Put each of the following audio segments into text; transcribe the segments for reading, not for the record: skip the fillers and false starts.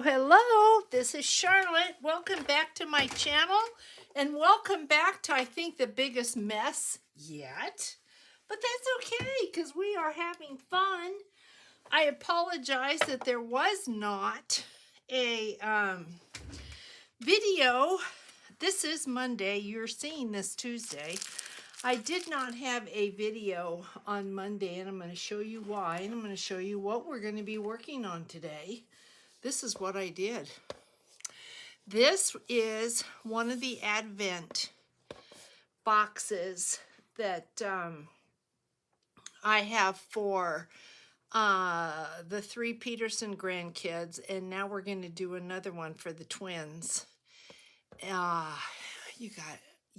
Hello, this is Charlotte. Welcome back to my channel and welcome back to, I think, the biggest mess yet. But that's okay because we are having fun. I apologize that there was not a video. This is Monday. You're seeing this Tuesday. I did not have a video on Monday, and I'm going to show you why, and I'm going to show you what we're going to be working on today. This is what I did. This is one of the Advent boxes that I have for the 3 Peterson grandkids, and now we're going to do another one for the twins. You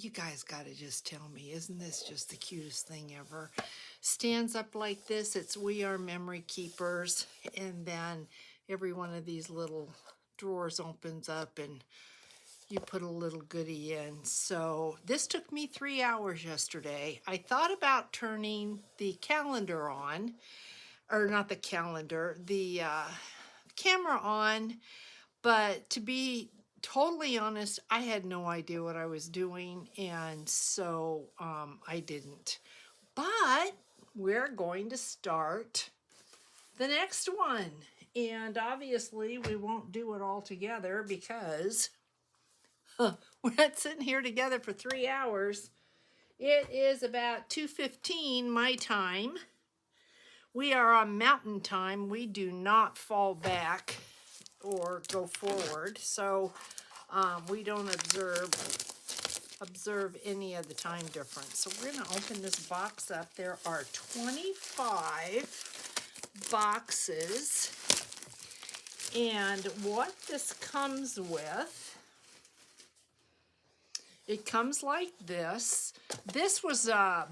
guys got to just tell me, isn't this just the cutest thing ever? Stands up like this. It's We Are Memory Keepers, and then every one of these little drawers opens up and you put a little goodie in. So this took me 3 hours yesterday. I thought about turning the calendar on, or not the calendar, the camera on, but to be totally honest, I had no idea what I was doing, and so I didn't. But we're going to start the next one, and obviously we won't do it all together because we're not sitting here together for 3 hours. It is about 2:15 my time. We are on mountain time. We do not fall back or go forward, so we don't observe any of the time difference. So we're going to open this box up. There are 25 boxes, and what this comes with, it comes like this. This was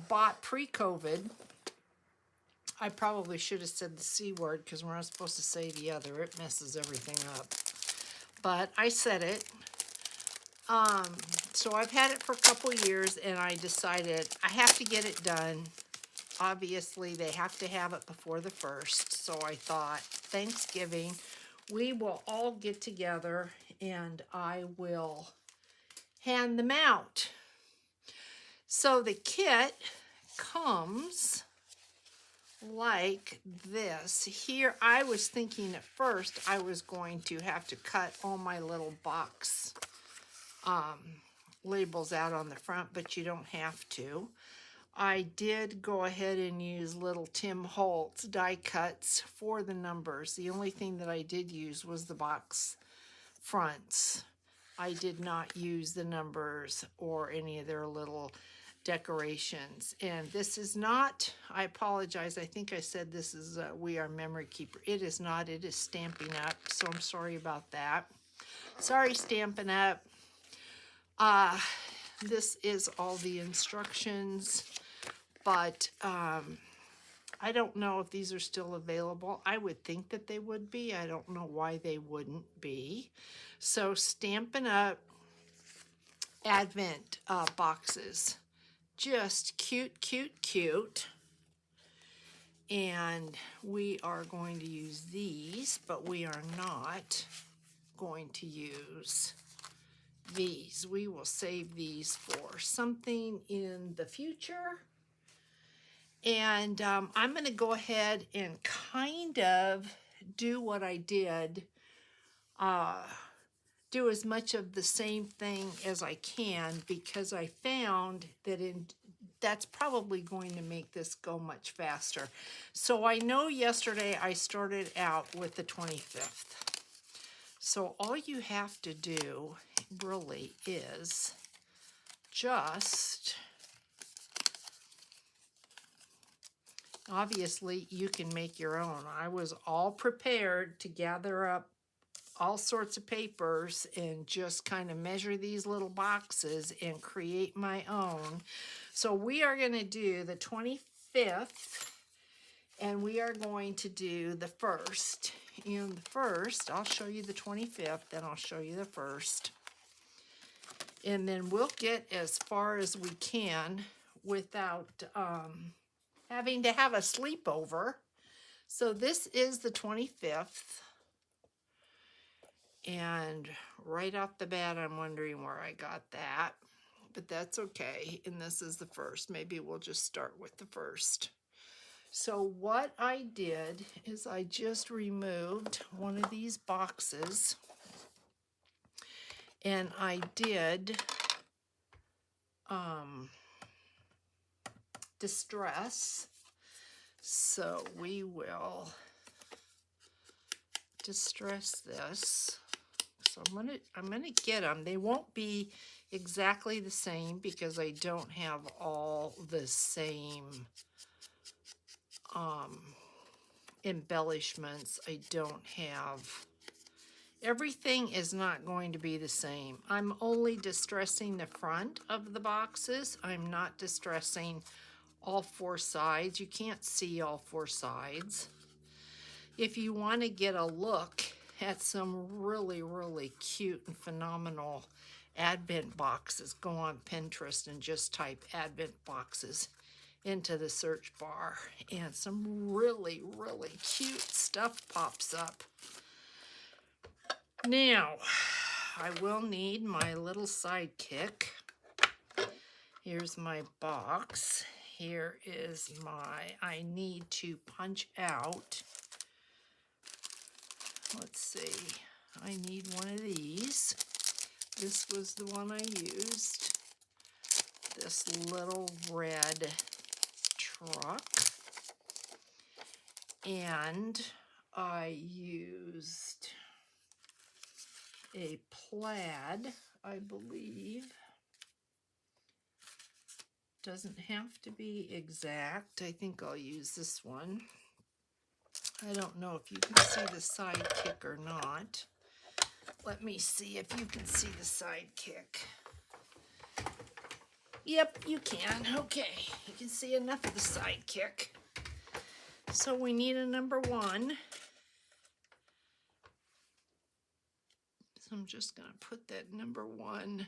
bought pre-COVID. I probably should have said the C word because we're not supposed to say the other. It messes everything up. But I said it. So I've had it for a couple years, and I decided I have to get it done. Obviously, they have to have it before the 1st. So I thought, Thanksgiving, we will all get together, and I will hand them out. So the kit comes like this. Here, I was thinking at first I was going to have to cut all my little box labels out on the front, but you don't have to. I did go ahead and use little Tim Holtz die cuts for the numbers. The only thing that I did use was the box fronts. I did not use the numbers or any of their little decorations. And this is not, I apologize, I think I said this is We Are Memory Keeper. It is not, it is Stampin' Up, so I'm sorry about that. Sorry, Stampin' Up. This is all the instructions, but I don't know if these are still available. I would think that they would be. I don't know why they wouldn't be. So Stampin' Up Advent boxes. Just cute, cute, cute. And we are going to use these, but we are not going to use these. We will save these for something in the future. And I'm going to go ahead and kind of do what I did, do as much of the same thing as I can, because I found that that's probably going to make this go much faster. So I know yesterday I started out with the 25th. So all you have to do really is just, obviously you can make your own. I was all prepared to gather up all sorts of papers and just kind of measure these little boxes and create my own. So we are going to do the 25th, and we are going to do the 1st. And the 1st, I'll show you the 25th, then I'll show you the 1st. And then we'll get as far as we can without having to have a sleepover. So this is the 25th. And right off the bat, I'm wondering where I got that, but that's okay. And this is the first. Maybe we'll just start with the first. So what I did is I just removed one of these boxes, and I did distress. So we will distress this. So I'm gonna get them. They won't be exactly the same because I don't have all the same embellishments. I don't have, everything is not going to be the same. I'm only distressing the front of the boxes. I'm not distressing all four sides. You can't see all four sides. If you want to get a look at some really, really cute and phenomenal Advent boxes, go on Pinterest and just type Advent boxes into the search bar, and some really, really cute stuff pops up. Now, I will need my little sidekick. Here's my box. Here is I need to punch out. Let's see, I need one of these. This was the one I used. This little red truck. And I used a plaid, I believe. Doesn't have to be exact. I think I'll use this one. I don't know if you can see the sidekick or not. Let me see if you can see the sidekick. Yep, you can. Okay, you can see enough of the sidekick. So we need a number 1. So I'm just going to put that number 1.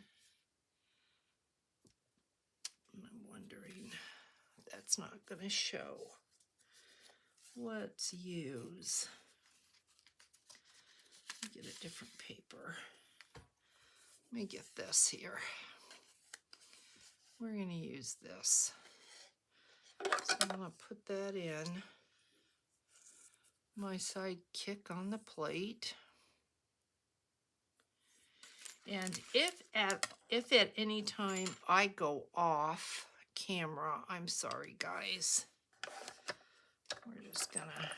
I'm wondering, that's not going to show. Let's use, get a different paper. Let me get this here. We're going to use this. So I'm going to put that in my sidekick on the plate. And if at any time I go off camera, I'm sorry guys. We're just gonna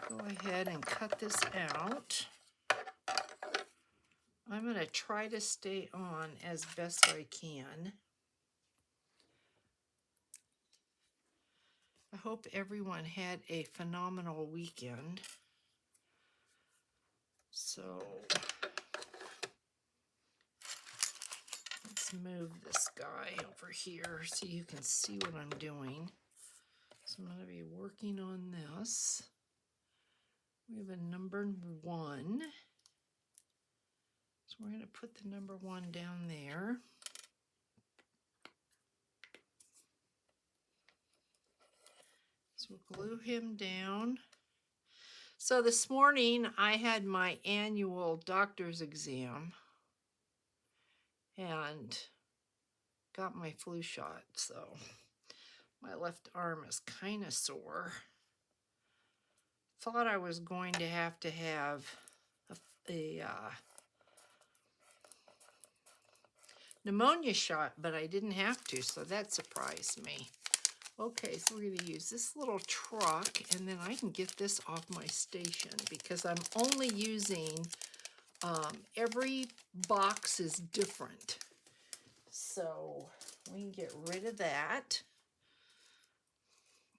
go ahead and cut this out. I'm gonna try to stay on as best I can. I hope everyone had a phenomenal weekend. So let's move this guy over here so you can see what I'm doing. So I'm going to be working on this. We have a number 1. So we're going to put the number 1 down there. So we'll glue him down. So this morning I had my annual doctor's exam and got my flu shot. So my left arm is kind of sore. Thought I was going to have a pneumonia shot, but I didn't have to, so that surprised me. Okay, so we're going to use this little truck, and then I can get this off my station because I'm only using, every box is different. So we can get rid of that.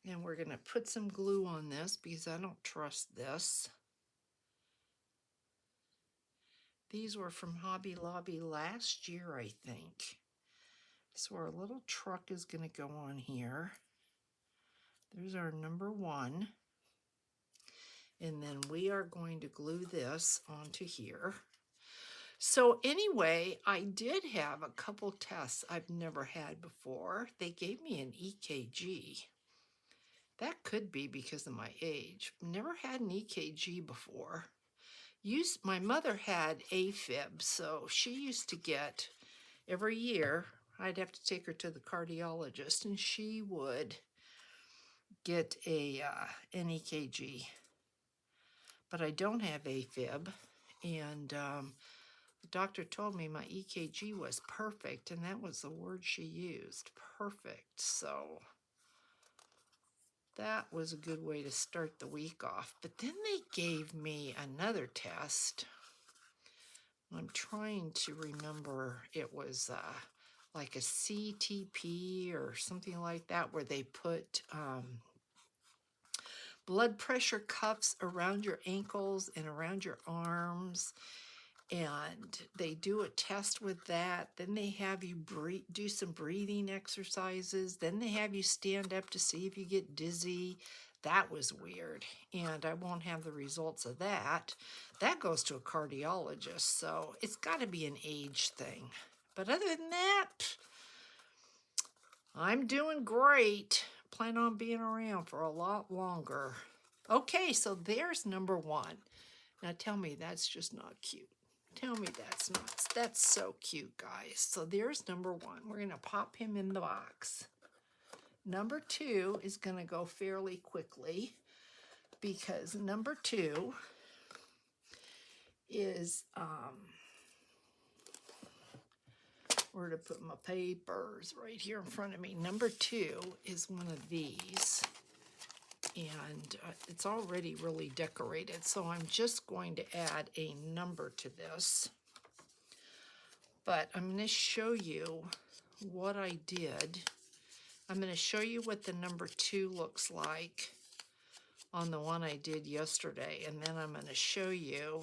And we're going to put some glue on this because I don't trust this. These were from Hobby Lobby last year, I think. So our little truck is going to go on here. There's our number 1. And then we are going to glue this onto here. So anyway, I did have a couple tests I've never had before. They gave me an EKG. That could be because of my age. Never had an EKG before. My mother had AFib, so she used to get every year. I'd have to take her to the cardiologist, and she would get an EKG. But I don't have AFib, and the doctor told me my EKG was perfect, and that was the word she used, perfect. So that was a good way to start the week off. But then they gave me another test. I'm trying to remember, it was like a CTP or something like that, where they put blood pressure cuffs around your ankles and around your arms, and they do a test with that. Then they have you do some breathing exercises. Then they have you stand up to see if you get dizzy. That was weird, and I won't have the results of that. That goes to a cardiologist, so it's got to be an age thing. But other than that, I'm doing great. Plan on being around for a lot longer. Okay, so there's number one. Now tell me that's just not cute. Tell me that's so cute, guys. So there's number one. We're going to pop him in the box. Number two is going to go fairly quickly, because number two is, where to put my papers? Right here in front of me. Number two is one of these, and it's already really decorated, so I'm just going to add a number to this. But I'm going to show you what I did. I'm going to show you what the number two looks like on the one I did yesterday, and then I'm going to show you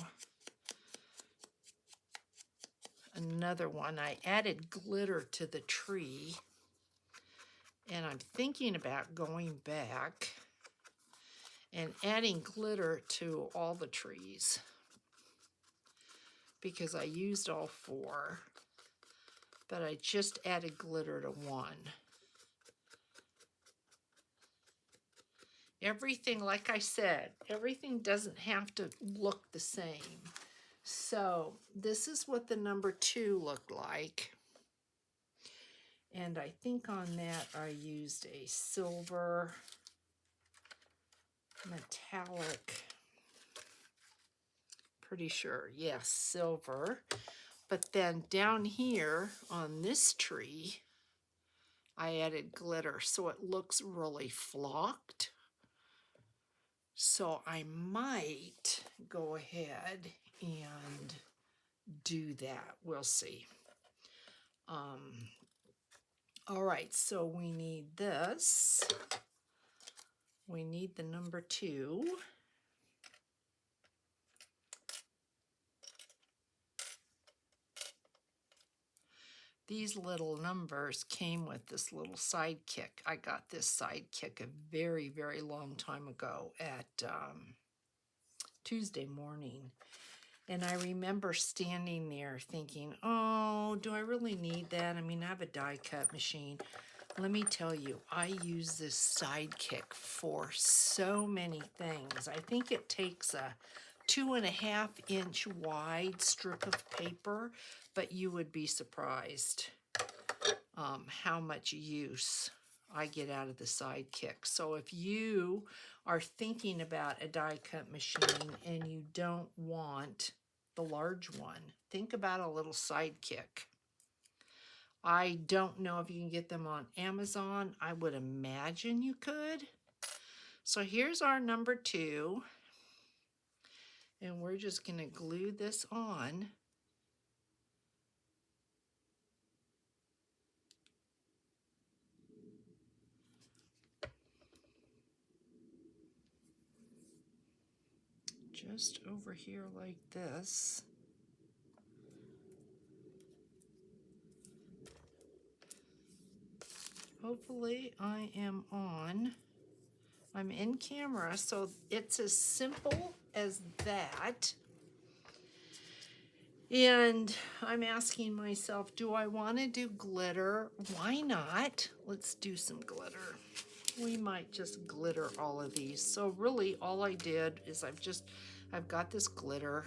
another one. I added glitter to the tree, and I'm thinking about going back and adding glitter to all the trees, because I used all four, but I just added glitter to one. Everything, like I said, everything doesn't have to look the same. So this is what the number two looked like. And I think on that I used a silver metallic, pretty sure, yes, silver. But then down here on this tree, I added glitter, so it looks really flocked. So I might go ahead and do that. We'll see. All right, so we need this. We need the number two. These little numbers came with this little sidekick. I got this sidekick a very, very long time ago at Tuesday morning. And I remember standing there thinking, oh, do I really need that? I mean, I have a die cut machine. Let me tell you, I use this sidekick for so many things. I think it takes a 2.5 inch wide strip of paper, but you would be surprised how much use I get out of the sidekick. So if you are thinking about a die cut machine and you don't want the large one, think about a little sidekick. I don't know if you can get them on Amazon. I would imagine you could. So here's our number two. And we're just going to glue this on. Just over here like this. Hopefully I am on. I'm in camera, so it's as simple as that. And I'm asking myself, do I want to do glitter? Why not? Let's do some glitter. We might just glitter all of these. So really all I did is I've got this glitter.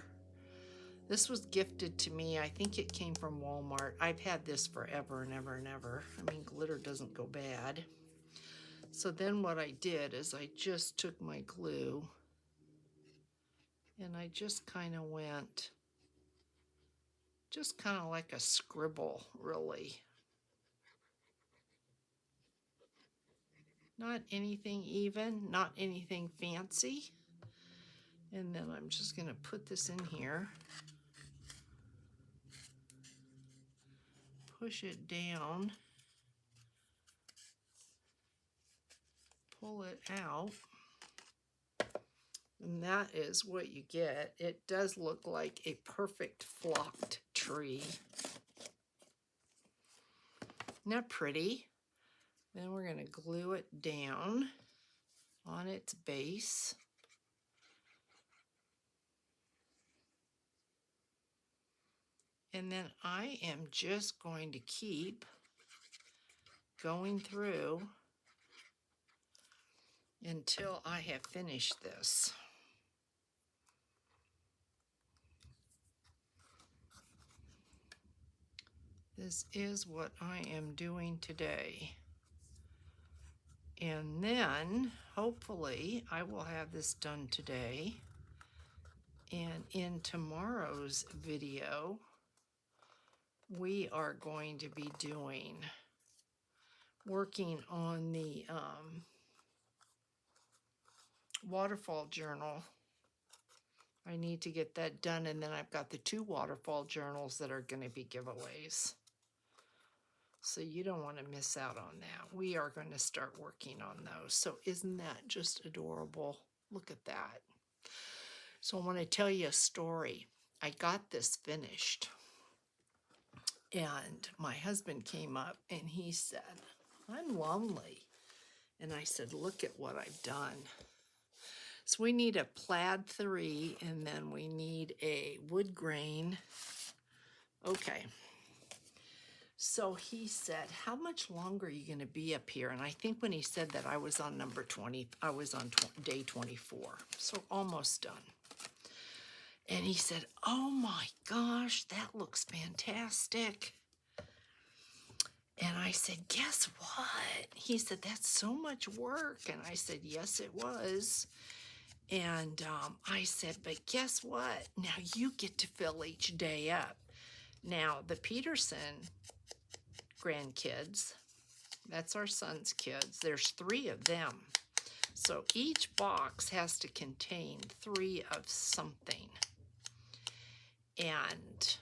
This was gifted to me. I think it came from Walmart. I've had this forever and ever and ever. I mean, glitter doesn't go bad. So then what I did is I just took my glue and I just kind of went, just kind of like a scribble, really. Not anything even, not anything fancy. And then I'm just going to put this in here. Push it down. Pull it out. And that is what you get. It does look like a perfect flocked tree. Isn't that pretty? Then we're going to glue it down on its base. And then I am just going to keep going through until I have finished this. This is what I am doing today. And then, hopefully, I will have this done today. And in tomorrow's video, we are going to be working on the waterfall journal. I need to get that done, and then I've got the 2 waterfall journals that are going to be giveaways. So you don't want to miss out on that. We are going to start working on those. So isn't that just adorable? Look at that. So I want to tell you a story. I got this finished, and my husband came up and he said, I'm lonely. And I said, look at what I've done. So we need a plaid 3, and then we need a wood grain. Okay. So he said, how much longer are you going to be up here? And I think when he said that, I was on number 20. I was on day 24. So almost done. And he said, oh my gosh, that looks fantastic. And I said, guess what? He said, that's so much work. And I said, yes, it was. And I said, but guess what? Now you get to fill each day up. Now, the Peterson grandkids, that's our son's kids. There's 3 of them. So each box has to contain 3 of something. And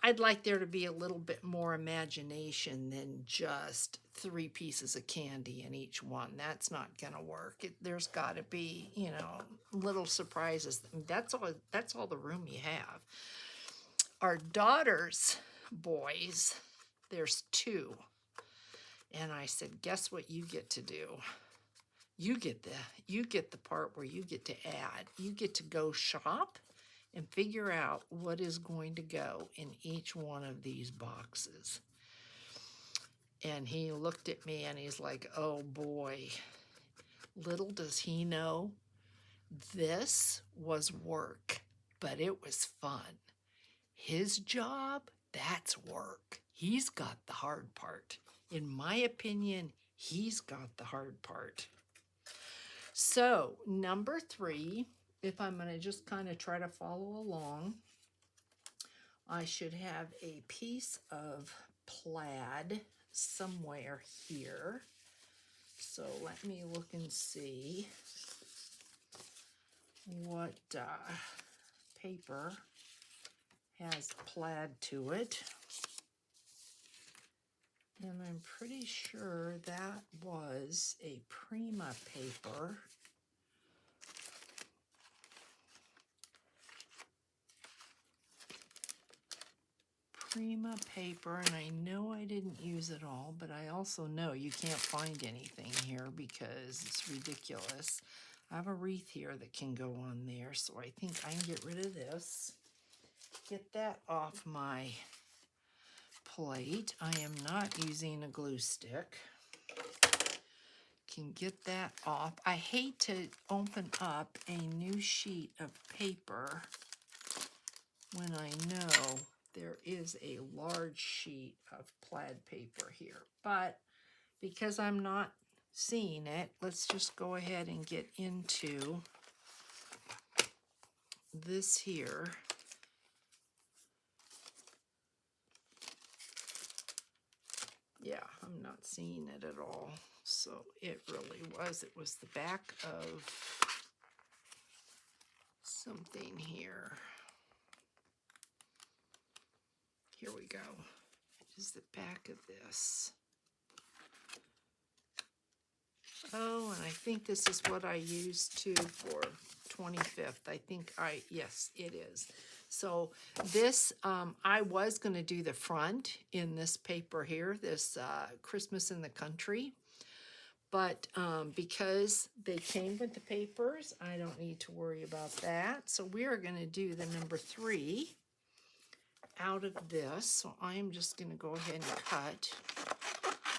I'd like there to be a little bit more imagination than just 3 pieces of candy in each one. That's not going to work. There's got to be, you know, little surprises. That's all the room you have. Our daughter's boys, there's 2. And I said, guess what you get to do? You get the part where you get to add. You get to go shop and figure out what is going to go in each one of these boxes. And he looked at me and he's like, oh boy, little does he know, this was work, but it was fun. His job, that's work. He's got the hard part. In my opinion, he's got the hard part. So, number 3, if I'm going to just kind of try to follow along, I should have a piece of plaid somewhere here. So let me look and see what paper has plaid to it. And I'm pretty sure that was a Prima paper. Prima paper, and I know I didn't use it all, but I also know you can't find anything here because it's ridiculous. I have a wreath here that can go on there, so I think I can get rid of this. Get that off my plate. I am not using a glue stick. Can get that off. I hate to open up a new sheet of paper when I know there is a large sheet of plaid paper here. But because I'm not seeing it, let's just go ahead and get into this here. Yeah, I'm not seeing it at all. So it really was. It was the back of something here. Here we go. It is the back of this. Oh, and I think this is what I used too for 25th. I think yes, it is. So this, I was going to do the front in this paper here, this Christmas in the Country. But because they came with the papers, I don't need to worry about that. So we are going to do the number 3 out of this. So I am just going to go ahead and cut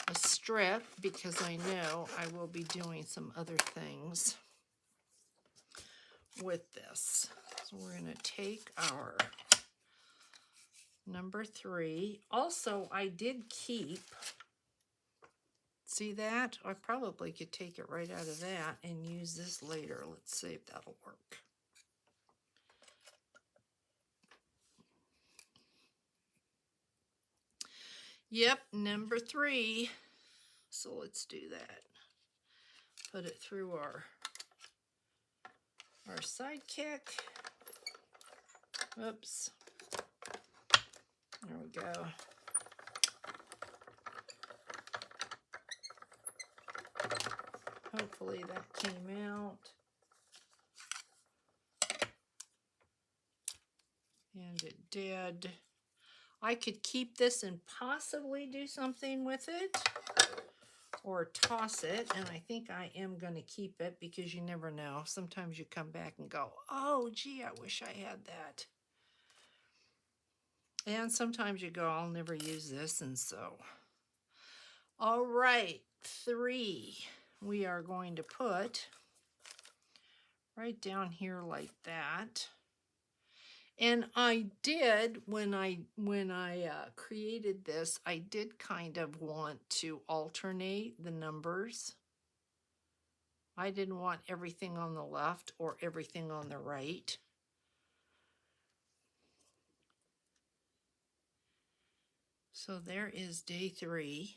a strip because I know I will be doing some other things with this. So we're going to take our number 3. Also, I did keep, see that? I probably could take it right out of that and use this later. Let's see if that'll work. Yep, number 3. So let's do that. Put it through our Sidekick. Oops. There we go. Hopefully that came out. And it did. I could keep this and possibly do something with it or toss it, and I think I am going to keep it because you never know. Sometimes you come back and go, oh, gee, I wish I had that. And sometimes you go, I'll never use this, and so. All right, 3. We are going to put right down here like that. And I did, when I created this, I did kind of want to alternate the numbers. I didn't want everything on the left or everything on the right. So there is day 3.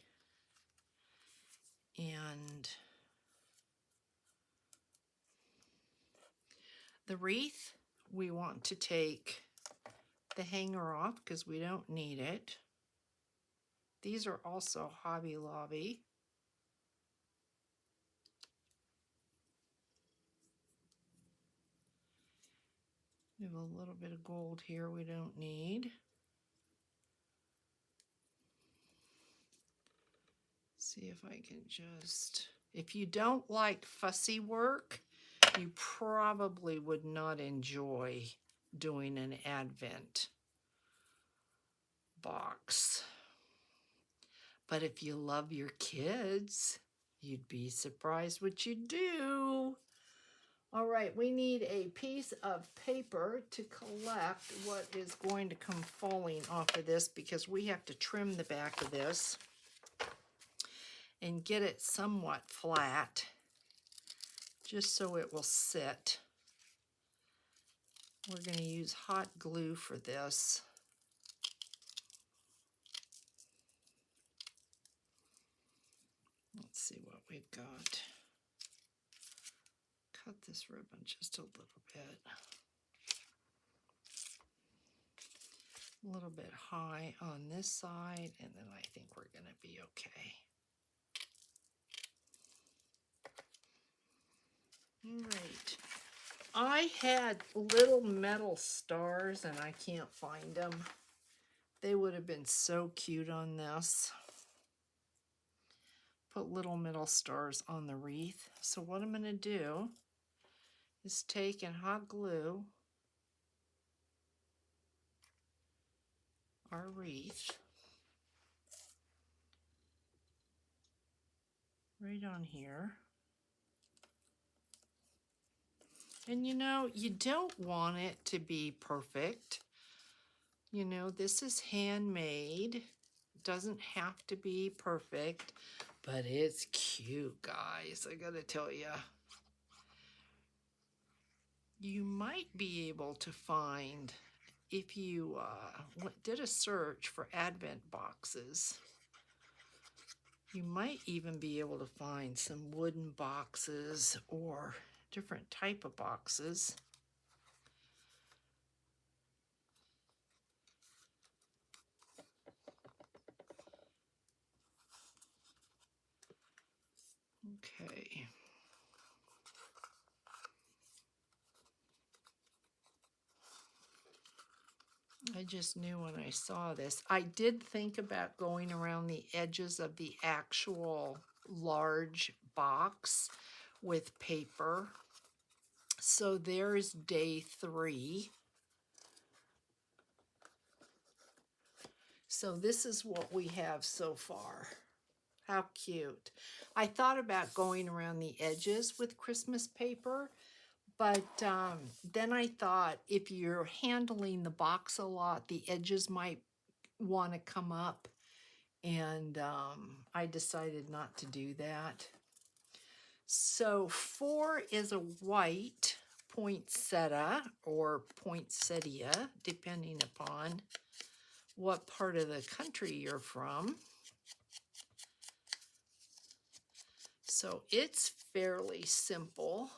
And the wreath, we want to take the hanger off because we don't need it. These are also Hobby Lobby. We have a little bit of gold here we don't need. See if I can just, if you don't like fussy work, you probably would not enjoy doing an Advent box. But if you love your kids, you'd be surprised what you do. All right, we need a piece of paper to collect what is going to come falling off of this because we have to trim the back of this and get it somewhat flat just so it will sit. We're going to use hot glue for this. Let's see what we've got. Cut this ribbon just a little bit. A little bit high on this side, and then I think we're going to be okay. All right. I had little metal stars, and I can't find them. They would have been so cute on this. Put little metal stars on the wreath. So what I'm going to do is take and hot glue our wreath right on here. And you know, you don't want it to be perfect. You know, this is handmade. Doesn't have to be perfect, but it's cute, guys. I gotta tell you. You might be able to find, if you did a search for Advent boxes, you might even be able to find some wooden boxes or different type of boxes. Okay. I just knew when I saw this. I did think about going around the edges of the actual large box with paper. So there's day 3. So this is what we have so far. How cute. I thought about going around the edges with Christmas paper, but then I thought if you're handling the box a lot, the edges might want to come up, and I decided not to do that. So 4 is a white poinsettia or poinsettia, depending upon what part of the country you're from. So it's fairly simple.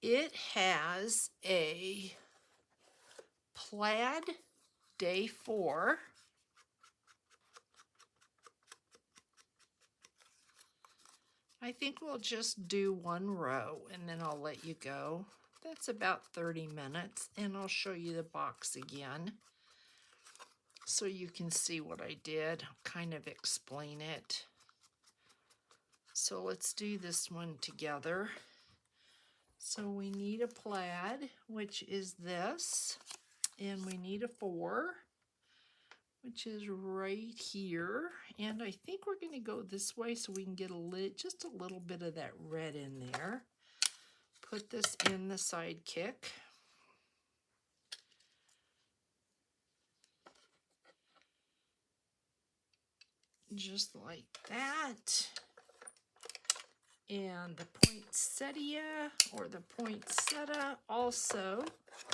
It has a plaid day 4. I think we'll just do 1 row and then I'll let you go. That's about 30 minutes, and I'll show you the box again so you can see what I did. I'll kind of explain it. So let's do this one together. So we need a plaid, which is this, and we need a 4, which is right here. And I think we're going to go this way so we can get just a little bit of that red in there. Put this in the sidekick. Just like that. And the poinsettia or the poinsettia also,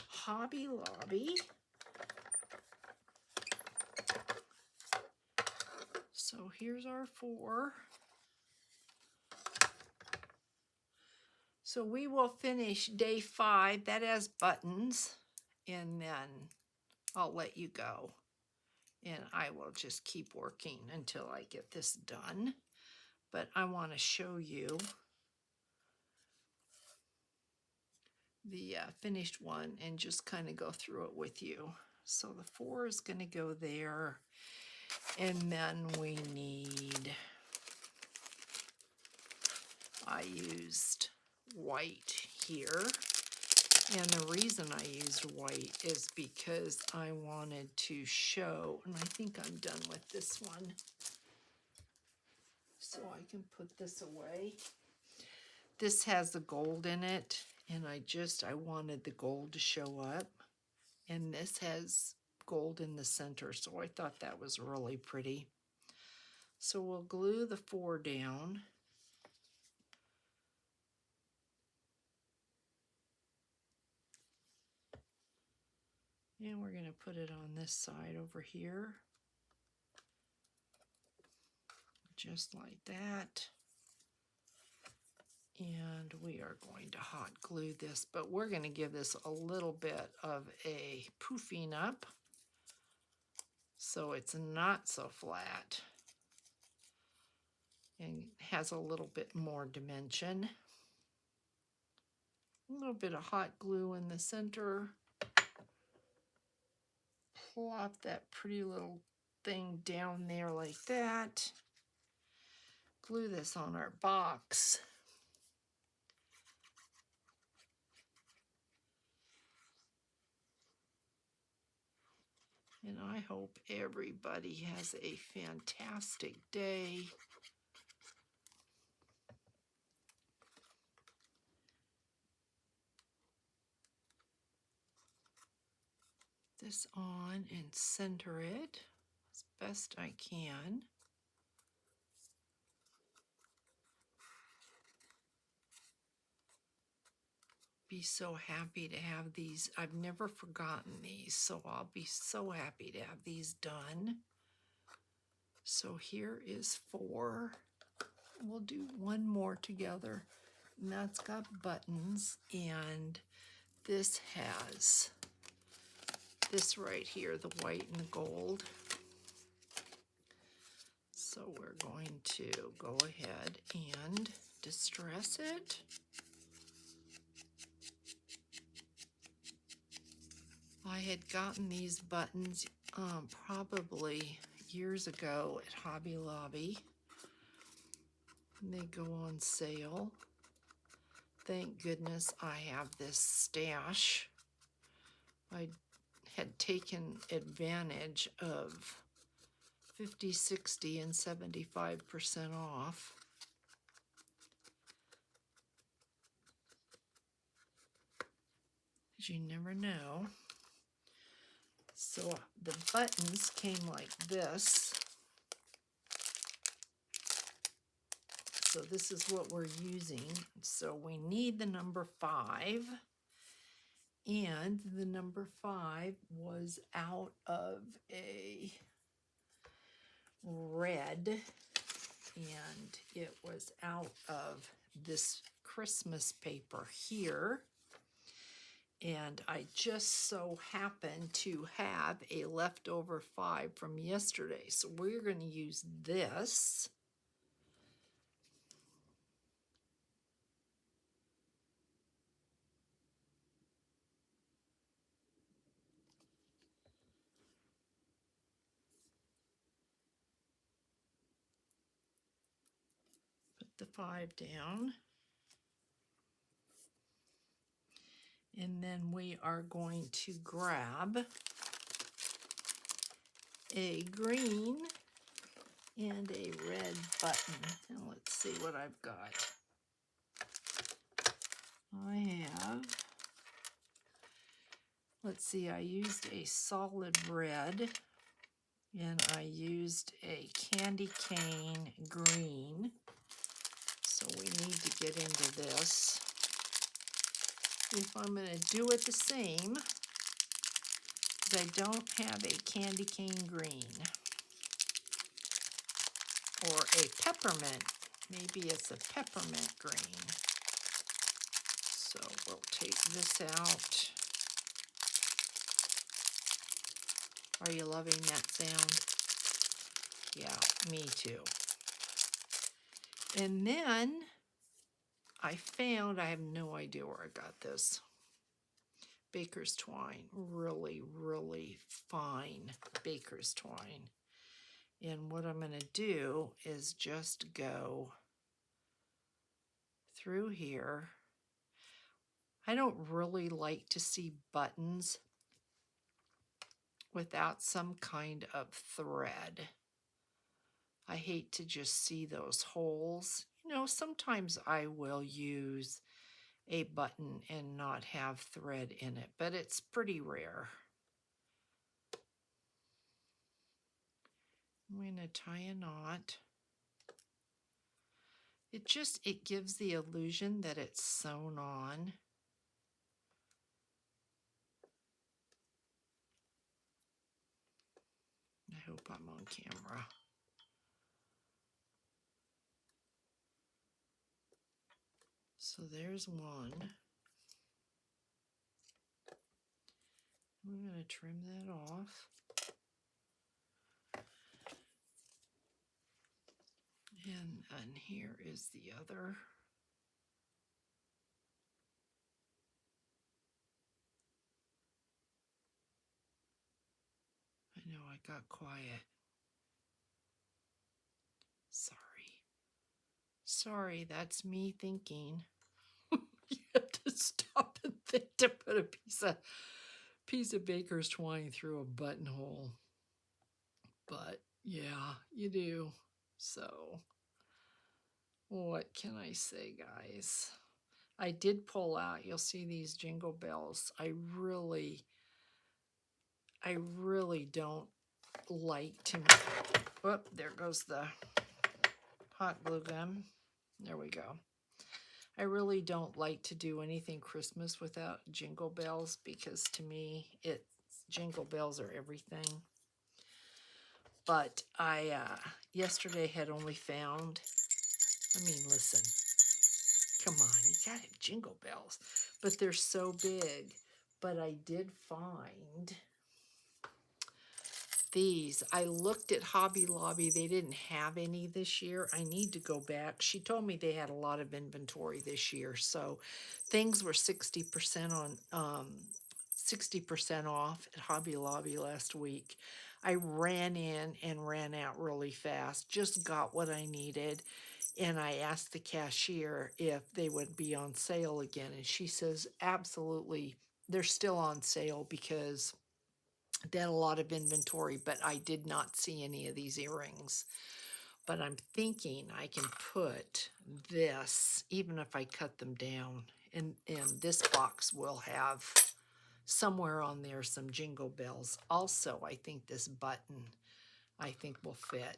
Hobby Lobby. So here's our 4. So we will finish day 5. That has buttons, and then I'll let you go. And I will just keep working until I get this done. But I want to show you the finished one and just kind of go through it with you. So the 4 is going to go there. And then we need, I used white here. And the reason I used white is because I wanted to show, and I think I'm done with this one. So I can put this away. This has the gold in it, and I wanted the gold to show up. And this has gold in the center, so I thought that was really pretty. So we'll glue the 4 down. And we're going to put it on this side over here. Just like that. And we are going to hot glue this, but we're going to give this a little bit of a poofing up so it's not so flat and has a little bit more dimension. A little bit of hot glue in the center. Plop that pretty little thing down there like that. Glue this on our box. And I hope everybody has a fantastic day. this on and center it as best I can. Be so happy to have these. I've never forgotten these, so I'll be so happy to have these done. So here is 4. We'll do one more together, and that's got buttons, and this has this right here, the white and the gold. So we're going to go ahead and distress it. I had gotten these buttons probably years ago at Hobby Lobby. And they go on sale. Thank goodness I have this stash. I had taken advantage of 50, 60, and 75% off. Because you never know. So the buttons came like this. So this is what we're using. So we need the number 5. And the number 5 was out of a red. And it was out of this Christmas paper here. And I just so happen to have a leftover 5 from yesterday. So we're going to use this. Put the 5 down. And then we are going to grab a green and a red button. And let's see what I've got. I have, let's see, I used a solid red and I used a candy cane green. So we need to get into this. If I'm going to do it the same, I don't have a candy cane green or a peppermint. Maybe it's a peppermint green. So we'll take this out. Are you loving that sound? Yeah, me too. And then I found, I have no idea where I got this. Baker's twine, really, really fine baker's twine. And what I'm going to do is just go through here. I don't really like to see buttons without some kind of thread. I hate to just see those holes. You know, sometimes I will use a button and not have thread in it, but it's pretty rare. I'm going to tie a knot. It gives the illusion that it's sewn on. I hope I'm on camera. So there's one. I'm going to trim that off. And here is the other. I know I got quiet. Sorry, that's me thinking. You have to stop and think to put a piece of baker's twine through a buttonhole. But yeah, you do. So what can I say, guys? I did pull out, you'll see these jingle bells. I I really don't like to, whoop, there goes the hot glue gun. There we go. I really don't like to do anything Christmas without jingle bells because to me, jingle bells are everything. But I yesterday had only found, I mean, listen, come on, you gotta have jingle bells. But they're so big. But I did find these. I looked at Hobby Lobby. They didn't have any this year. I need to go back. She told me they had a lot of inventory this year. So things were 60% on 60% off at Hobby Lobby last week. I ran in and ran out really fast. Just got what I needed. And I asked the cashier if they would be on sale again. And she says, absolutely, they're still on sale because they had a lot of inventory, but I did not see any of these earrings. But I'm thinking I can put this, even if I cut them down, and this box will have somewhere on there some jingle bells. Also, I think this button, I think will fit.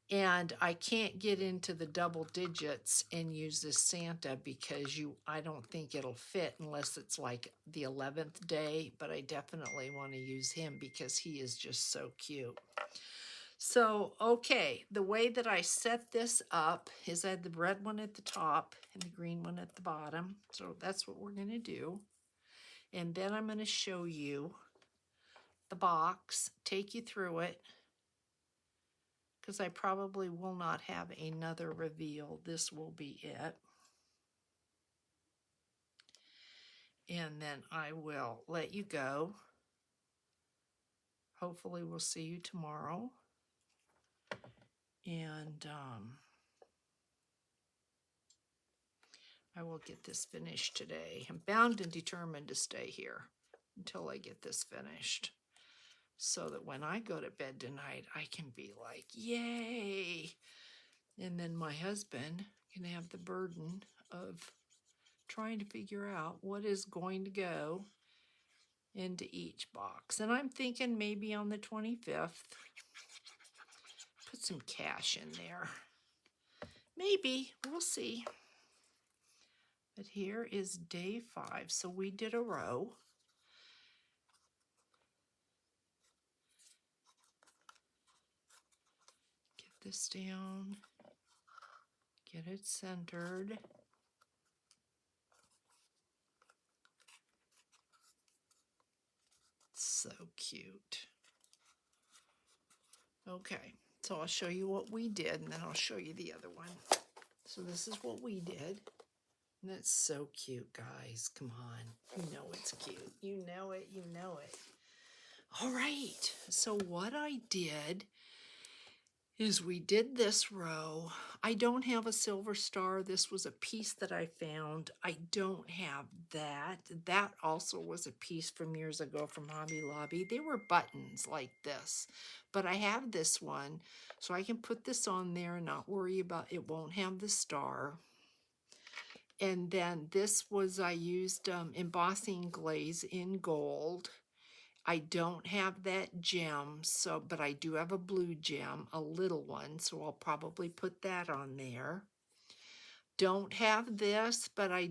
And I can't get into the double digits and use this Santa because I don't think it'll fit unless it's like the 11th day, but I definitely want to use him because he is just so cute. So, okay, the way that I set this up is I had the red one at the top and the green one at the bottom. So that's what we're going to do. And then I'm going to show you the box, take you through it, because I probably will not have another reveal. This will be it. And then I will let you go. Hopefully we'll see you tomorrow. And I will get this finished today. I'm bound and determined to stay here until I get this finished, so that when I go to bed tonight, I can be like, yay. And then my husband can have the burden of trying to figure out what is going to go into each box. And I'm thinking maybe on the 25th, put some cash in there. Maybe, we'll see. But here is day 5. So we did a row. Get this down. Get it centered. So cute. Okay, so I'll show you what we did, and then I'll show you the other one. So this is what we did. And that's so cute, guys. Come on. You know it's cute. You know it. You know it. All right. So what I did is we did this row. I don't have a silver star. This was a piece that I found. I don't have that. That also was a piece from years ago from Hobby Lobby. They were buttons like this, but I have this one, so I can put this on there and not worry about it. Won't have the star. And then this was, I used embossing glaze in gold. I don't have that gem, so, but I do have a blue gem, a little one, so I'll probably put that on there. Don't have this, but I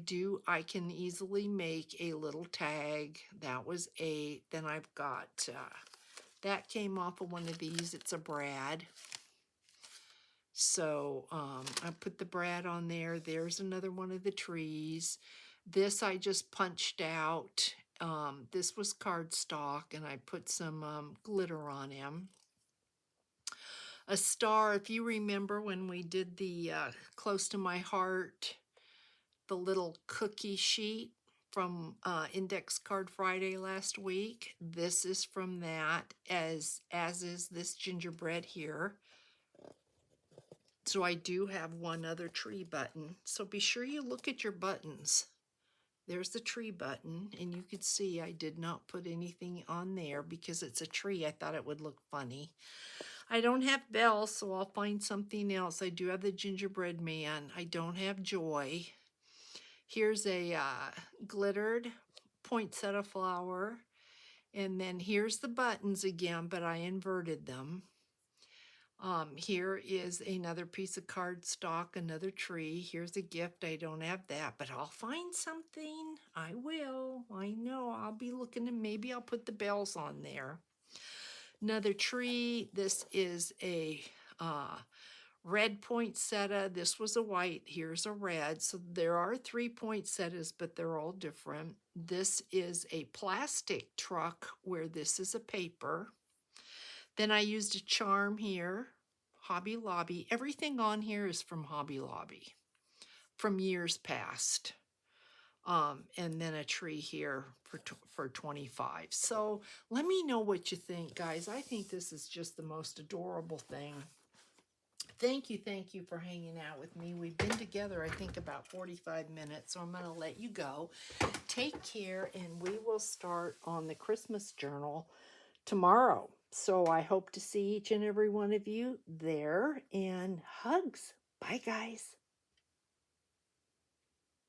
can easily make a little tag. That was 8. Then I've got, that came off of one of these. It's a brad. So I put the brad on there. There's another one of the trees. This I just punched out. This was cardstock, and I put some glitter on him. A star, if you remember when we did the Close to My Heart, the little cookie sheet from Index Card Friday last week. This is from that, as is this gingerbread here. So I do have one other tree button. So be sure you look at your buttons. There's the tree button, and you can see I did not put anything on there because it's a tree. I thought it would look funny. I don't have bells, so I'll find something else. I do have the gingerbread man. I don't have joy. Here's a glittered poinsettia flower, And then here's the buttons again, but I inverted them. Here is another piece of cardstock, another tree. Here's a gift. I don't have that, but I'll find something. I will. I know. I'll be looking, and maybe I'll put the bells on there. Another tree. This is a red poinsettia. This was a white. Here's a red. So there are 3 poinsettias, but they're all different. This is a plastic truck where this is a paper. Then I used a charm here, Hobby Lobby. Everything on here is from Hobby Lobby from years past. And then a tree here for 25. So let me know what you think, guys. I think this is just the most adorable thing. Thank you for hanging out with me. We've been together, I think, about 45 minutes, so I'm going to let you go. Take care, and we will start on the Christmas journal tomorrow. So I hope to see each and every one of you there, and hugs. Bye, guys.